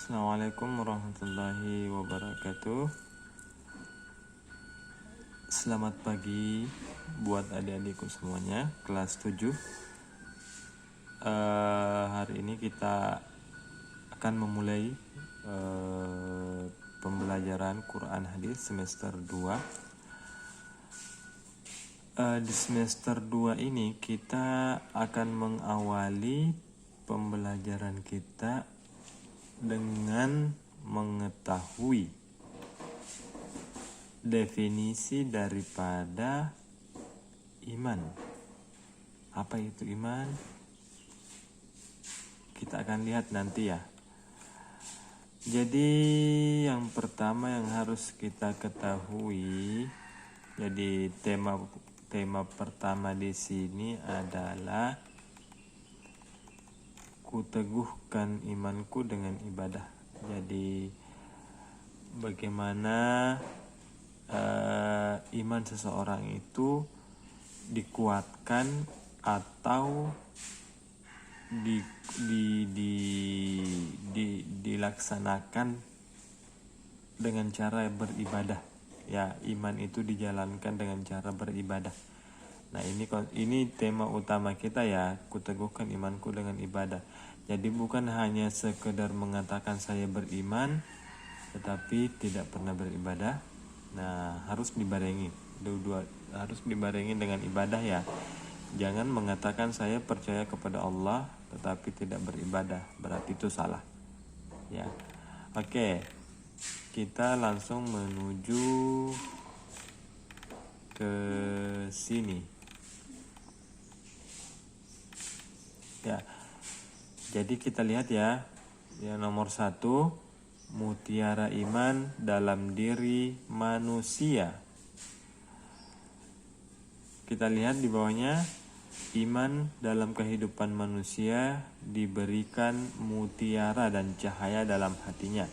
Assalamualaikum warahmatullahi wabarakatuh. Selamat pagi buat adik-adikku semuanya, kelas 7. Hari ini kita akan memulai pembelajaran Quran Hadis semester 2. Di semester 2 ini kita akan mengawali pembelajaran kita dengan mengetahui definisi daripada iman. Apa itu iman? Kita akan lihat nanti ya. Jadi yang pertama yang harus kita ketahui, jadi tema pertama di sini adalah kuteguhkan imanku dengan ibadah. Jadi bagaimana iman seseorang itu dikuatkan atau dilaksanakan dengan cara beribadah. Ya, iman itu dijalankan dengan cara beribadah. Nah, ini tema utama kita ya, kuteguhkan imanku dengan ibadah. Jadi bukan hanya sekedar mengatakan saya beriman, tetapi tidak pernah beribadah. Nah, harus dibarengi dengan ibadah ya. Jangan mengatakan saya percaya kepada Allah, tetapi tidak beribadah, berarti itu salah. Ya, oke. Kita langsung menuju ke sini. Ya, jadi kita lihat ya, nomor 1, mutiara iman dalam diri manusia. Kita lihat di bawahnya, iman dalam kehidupan manusia diberikan mutiara dan cahaya dalam hatinya.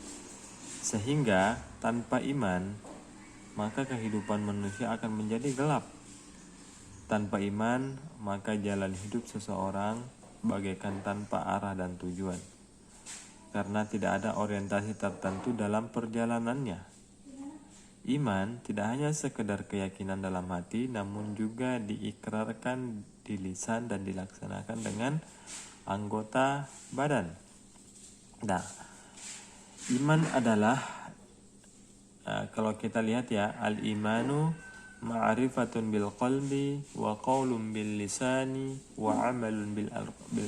Sehingga tanpa iman, maka kehidupan manusia akan menjadi gelap. Tanpa iman, maka jalan hidup seseorang bagaikan tanpa arah dan tujuan, karena tidak ada orientasi tertentu dalam perjalanannya. Iman tidak hanya sekedar keyakinan dalam hati, namun juga diikrarkan di lisan dan dilaksanakan dengan anggota badan. Nah, iman adalah kalau kita lihat ya, al-imanu ma'rifatun bil qalbi wa qaulun bil lisani wa amalun bil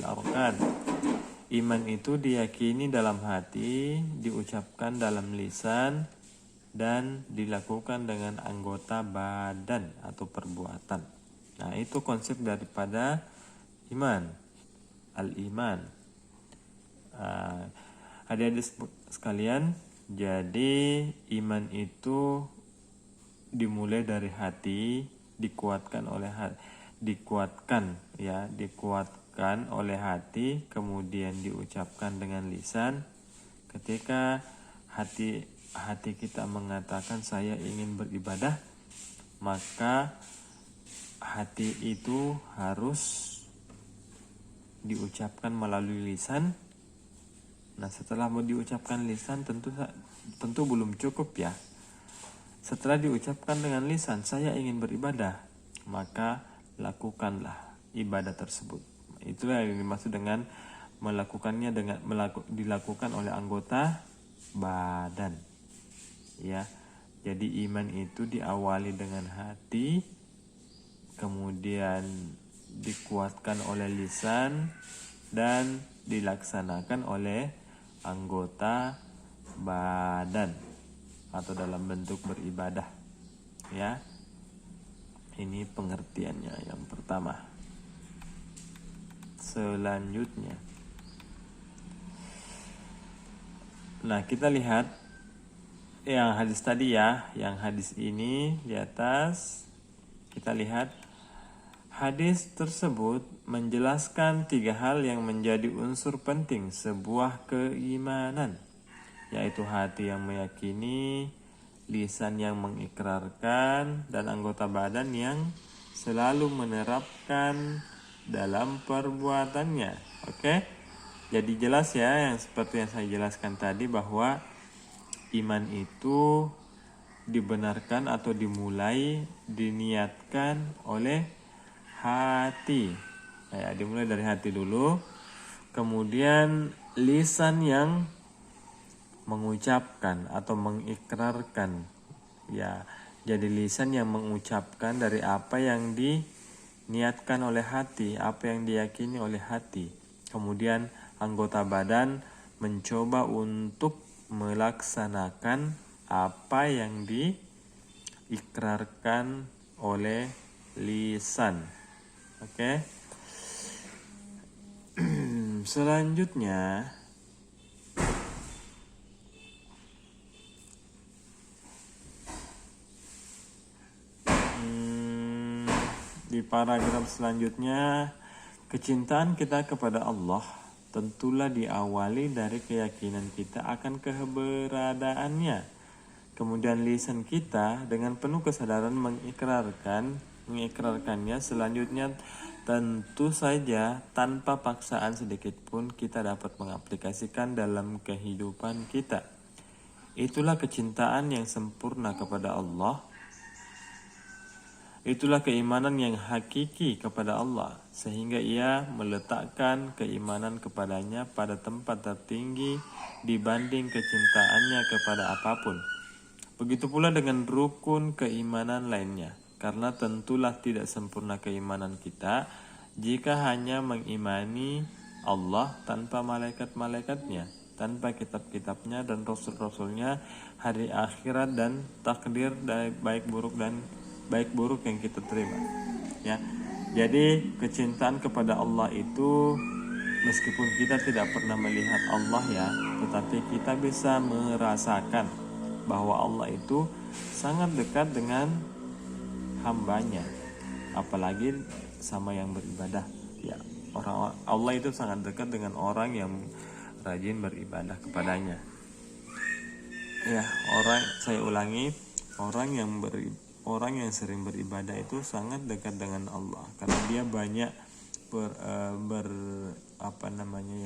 arkan. Iman itu diyakini dalam hati, diucapkan dalam lisan, dan dilakukan dengan anggota badan atau perbuatan. Nah, itu konsep daripada iman, al-iman. Adik-adik sekalian, jadi iman itu dimulai dari hati, dikuatkan oleh hati, kemudian diucapkan dengan lisan. Ketika hati kita mengatakan saya ingin beribadah, maka hati itu harus diucapkan melalui lisan. Nah, setelah mau diucapkan lisan tentu belum cukup ya. Setelah diucapkan dengan lisan saya ingin beribadah, maka lakukanlah ibadah tersebut. Itulah yang dimaksud dengan melakukannya dilakukan oleh anggota badan. Ya. Jadi iman itu diawali dengan hati, kemudian dikuatkan oleh lisan dan dilaksanakan oleh anggota badan atau dalam bentuk beribadah. Ya. Ini pengertiannya yang pertama. Selanjutnya, nah kita lihat yang hadis tadi ya, yang hadis ini di atas. Kita lihat hadis tersebut menjelaskan 3 hal yang menjadi unsur penting sebuah keimanan, yaitu hati yang meyakini, lisan yang mengikrarkan, dan anggota badan yang selalu menerapkan dalam perbuatannya. Oke? Jadi jelas ya, yang seperti yang saya jelaskan tadi, bahwa iman itu dibenarkan atau diniatkan oleh hati. Ya, dimulai dari hati dulu, kemudian lisan yang mengucapkan atau mengikrarkan. Ya, jadi lisan yang mengucapkan dari apa yang diniatkan oleh hati, apa yang diyakini oleh hati. Kemudian anggota badan mencoba untuk melaksanakan apa yang diikrarkan oleh lisan. Oke. Selanjutnya di paragraf selanjutnya, kecintaan kita kepada Allah tentulah diawali dari keyakinan kita akan keberadaannya. Kemudian lisan kita dengan penuh kesadaran mengikrarkannya. Selanjutnya tentu saja tanpa paksaan sedikit pun kita dapat mengaplikasikan dalam kehidupan kita. Itulah kecintaan yang sempurna kepada Allah. Itulah keimanan yang hakiki kepada Allah, sehingga ia meletakkan keimanan kepadanya pada tempat tertinggi dibanding kecintaannya kepada apapun. Begitu pula dengan rukun keimanan lainnya, karena tentulah tidak sempurna keimanan kita jika hanya mengimani Allah tanpa malaikat-malaikatnya, tanpa kitab-kitabnya dan rasul-rasulnya, hari akhirat dan takdir baik buruk yang kita terima. Ya. Jadi kecintaan kepada Allah itu, meskipun kita tidak pernah melihat Allah ya, tetapi kita bisa merasakan bahwa Allah itu sangat dekat dengan hambanya, apalagi sama yang beribadah. Ya, orang Allah itu sangat dekat dengan orang yang rajin beribadah kepadanya. Ya, saya ulangi, orang yang sering beribadah itu sangat dekat dengan Allah, karena dia banyak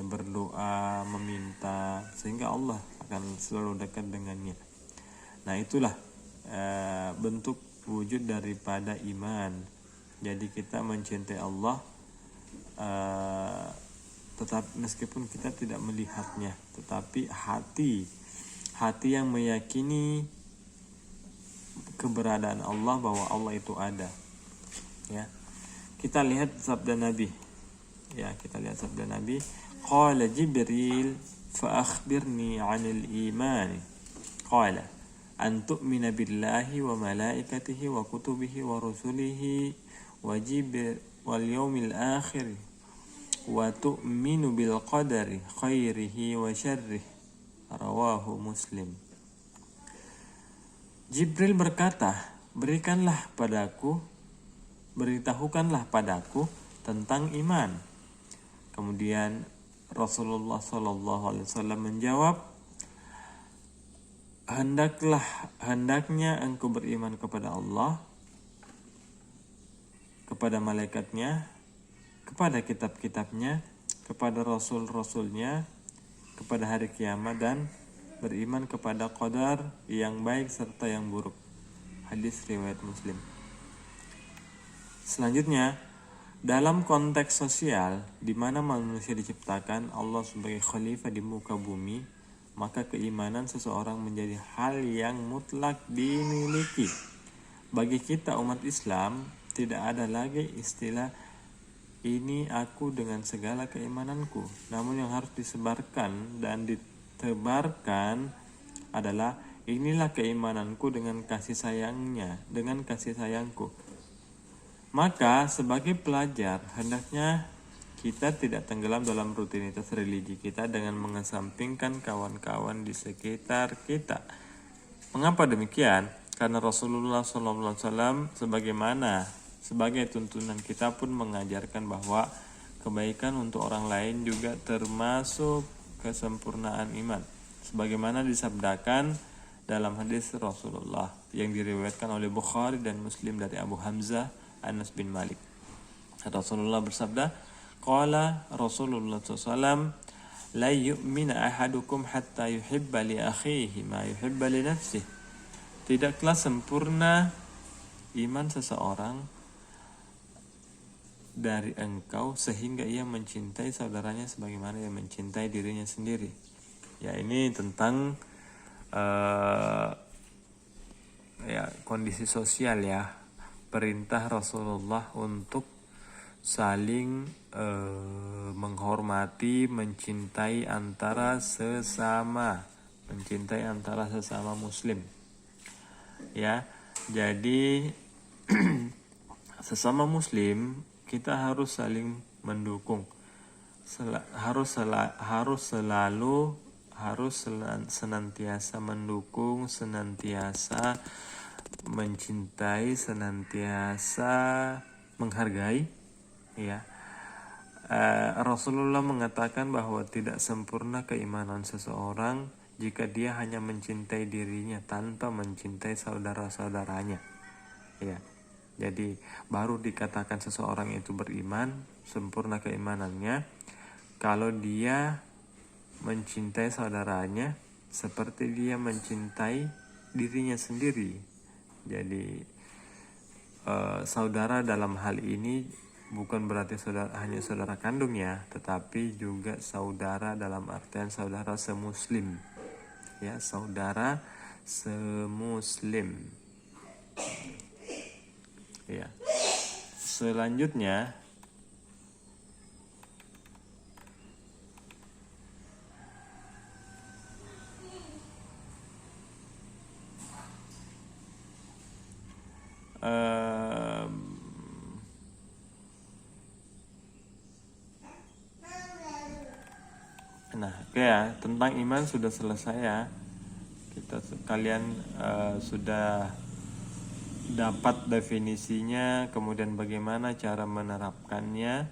berdoa, meminta, sehingga Allah akan selalu dekat dengannya. Nah, itulah bentuk wujud daripada iman. Jadi kita mencintai Allah tetap meskipun kita tidak melihatnya, tetapi hati yang meyakini keberadaan Allah, bahwa Allah itu ada. Ya. Kita lihat sabda Nabi. Qala Jibril fa akhbirni 'anil iman. Qala an tu'mina billahi wa malaikatihi wa kutubihi wa rusulihi wal yawmil akhir wa tu'minu bil qadari khairihi wa syarrihi. Rawahu Muslim. Jibril berkata, beritahukanlah padaku tentang iman. Kemudian Rasulullah SAW menjawab, hendaknya engkau beriman kepada Allah, kepada malaikatnya, kepada kitab-kitabnya, kepada rasul-rasulnya, kepada hari kiamat, dan beriman kepada qadar yang baik serta yang buruk. Hadis riwayat Muslim. Selanjutnya, dalam konteks sosial di mana manusia diciptakan Allah sebagai khalifah di muka bumi, maka keimanan seseorang menjadi hal yang mutlak dimiliki. Bagi kita umat Islam, tidak ada lagi istilah ini aku dengan segala keimananku. Namun yang harus disebarkan dan ditebarkan adalah inilah keimananku dengan kasih sayangku. Maka sebagai pelajar, hendaknya kita tidak tenggelam dalam rutinitas religi kita dengan mengesampingkan kawan-kawan di sekitar kita. Mengapa demikian? Karena Rasulullah SAW sebagai tuntunan kita pun mengajarkan bahwa kebaikan untuk orang lain juga termasuk kesempurnaan iman, sebagaimana disabdakan dalam hadis Rasulullah yang diriwayatkan oleh Bukhari dan Muslim dari Abu Hamzah Anas bin Malik. Rasulullah bersabda, qala Rasulullah SAW, la yu'mina ahadukum hatta yuhibba li akhihi ma yuhibba li nafsihi. Tidaklah sempurna iman seseorang dari engkau sehingga ia mencintai saudaranya sebagaimana ia mencintai dirinya sendiri. Ya, ini tentang ya kondisi sosial ya, perintah Rasulullah untuk saling menghormati, mencintai antara sesama muslim. Ya, jadi sesama muslim kita harus saling mendukung, senantiasa mendukung, senantiasa mencintai, senantiasa menghargai. Ya, Rasulullah mengatakan bahwa tidak sempurna keimanan seseorang jika dia hanya mencintai dirinya tanpa mencintai saudara-saudaranya. Ya, jadi baru dikatakan seseorang itu beriman, sempurna keimanannya kalau dia mencintai saudaranya seperti dia mencintai dirinya sendiri. Jadi saudara dalam hal ini bukan berarti hanya saudara kandung ya, tetapi juga saudara dalam artian saudara semuslim. Ya, saudara semuslim. Ya. Selanjutnya ya, tentang iman sudah selesai ya. Kalian sudah dapat definisinya, kemudian bagaimana cara menerapkannya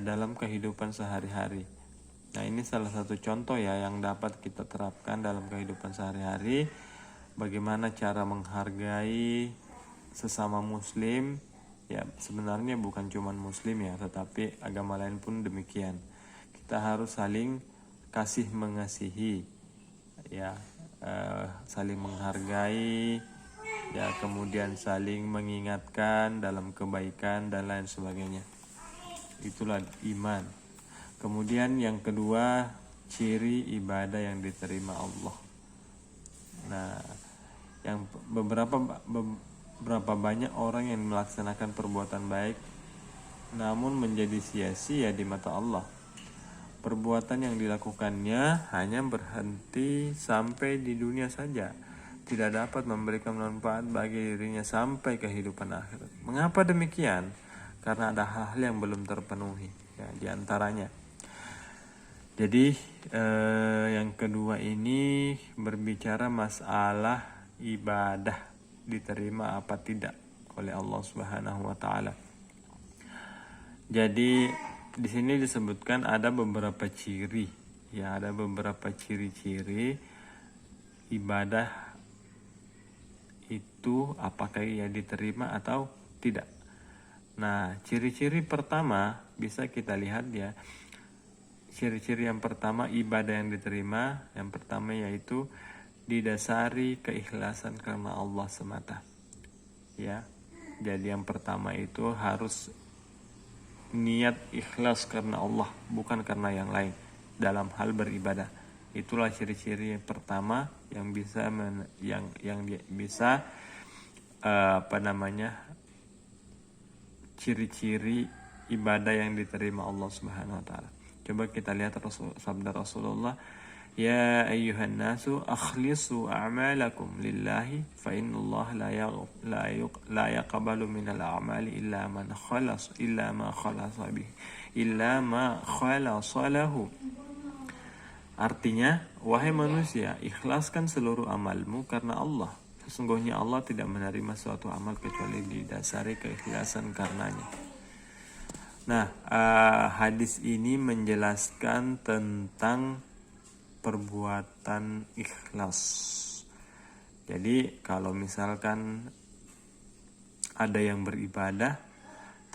dalam kehidupan sehari-hari. Nah, ini salah satu contoh ya yang dapat kita terapkan dalam kehidupan sehari-hari. Bagaimana cara menghargai sesama muslim. Ya, sebenarnya bukan cuma muslim ya, tetapi agama lain pun demikian. Kita harus saling kasih mengasihi, ya, saling menghargai, ya, kemudian saling mengingatkan dalam kebaikan dan lain sebagainya. Itulah iman. Kemudian yang kedua, ciri ibadah yang diterima Allah. Nah, yang berapa banyak orang yang melaksanakan perbuatan baik namun menjadi sia-sia di mata Allah. Perbuatan yang dilakukannya hanya berhenti sampai di dunia saja, tidak dapat memberikan manfaat bagi dirinya sampai kehidupan akhirat. Mengapa demikian? Karena ada hal-hal yang belum terpenuhi, ya, diantaranya. Jadi yang kedua ini berbicara masalah ibadah diterima apa tidak oleh Allah Subhanahu wa taala. Jadi di sini disebutkan ada beberapa ciri, ya, ada beberapa ciri-ciri ibadah itu apakah ia diterima atau tidak. Nah, ciri-ciri pertama bisa kita lihat ya. Ciri-ciri yang pertama ibadah yang diterima, yang pertama yaitu didasari keikhlasan karena Allah semata. Ya. Jadi yang pertama itu harus niat ikhlas karena Allah, bukan karena yang lain dalam hal beribadah. Itulah ciri-ciri yang pertama yang bisa ciri-ciri ibadah yang diterima Allah Subhanahu wa taala. Coba kita lihat sabda Rasulullah, ya ayyuhan nasu akhlisu a'malakum lillahi fa innallaha la yaqbalu minal a'mali illa ma khalasa lahu. Artinya, wahai manusia, ikhlaskan seluruh amalmu karena Allah. Sesungguhnya Allah tidak menerima suatu amal kecuali didasari keikhlasan karenanya. Nah, hadis ini menjelaskan tentang perbuatan ikhlas. Jadi kalau misalkan ada yang beribadah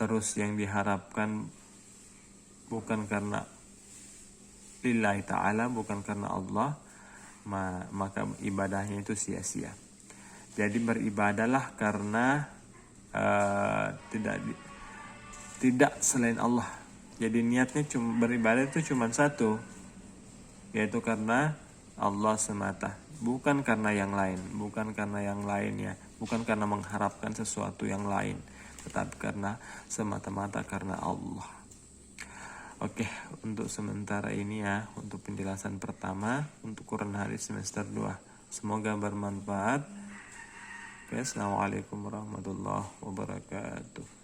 terus yang diharapkan bukan karena lillahi ta'ala, bukan karena Allah, maka ibadahnya itu sia-sia. Jadi beribadahlah karena tidak selain Allah. Jadi niatnya beribadah itu cuma satu, yaitu karena Allah semata, bukan karena yang lain, bukan karena yang lainnya, bukan karena mengharapkan sesuatu yang lain, tetapi karena semata-mata karena Allah. Oke, untuk sementara ini ya, untuk penjelasan pertama untuk Quran Hadis semester 2. Semoga bermanfaat. Oke, assalamualaikum warahmatullahi wabarakatuh.